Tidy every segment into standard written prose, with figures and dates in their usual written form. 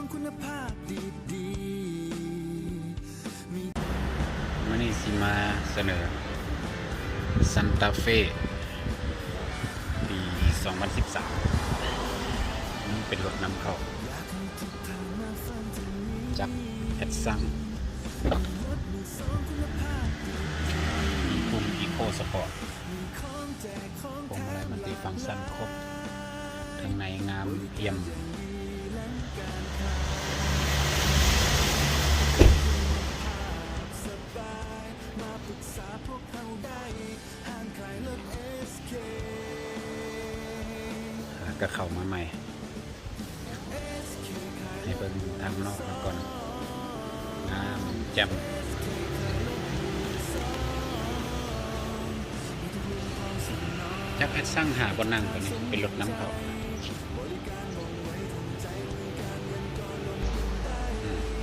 วันนี้สิมาเสนอซันตาเฟ่ปี 2013นี่เป็นรถนำเข้าจากแอดซังมีปุ่มอีโคสปอร์ตพวงมาลัยมันติฟังก์ชันครบข้างในงามเอี่ยมก็เข้ามาใหม่ให้เบิ่งทางนอกมาก่อนงามแจ่มจากแอดซังหาบนนั่งตัวนี้เป็นรถน้ำเขา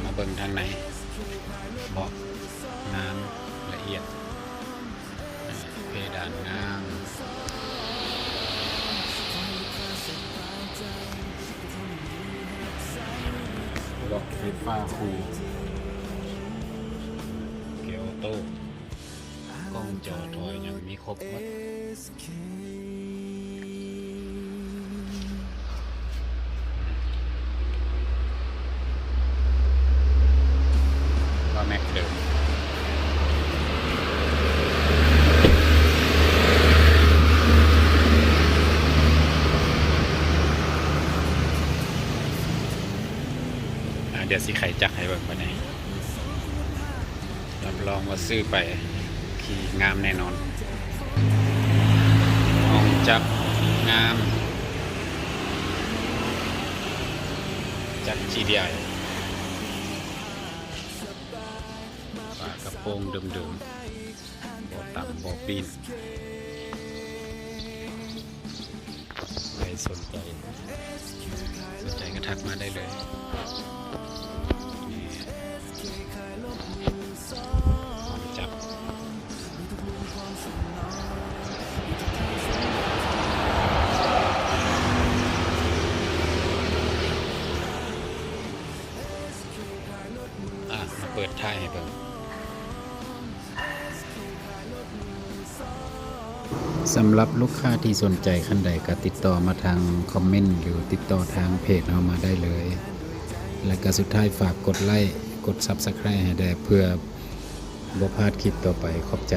มาเบิ่งทางไหนเบาะงามละเอียดเพดานงามเบาะไฟฟ้าคูลเกียร์ออโต้กล้องจอถอยยังมีครบหมดว่าแม็กเดิมเดี๋ยวสิไข่จักให้เบิ่งไปไหนรับรองว่าซื้อไปขี่งามแน่นอนมองจับงามจาก GDI ฝากระโปรงเดิมๆบ่ต่ำบ่ปีนใครสนใจก็ทักมาได้เลยจับมาเปิดท้ายให้เบิ่งสำหรับลูกค้าที่สนใจคันใดก็ติดต่อมาทางคอมเมนต์หรือติดต่อทางเพจเรามาได้เลยและก็สุดท้ายฝากกดไลค์กด Subscribe ให้ได้เพื่อบ่พลาดคลิปต่อไปขอบใจ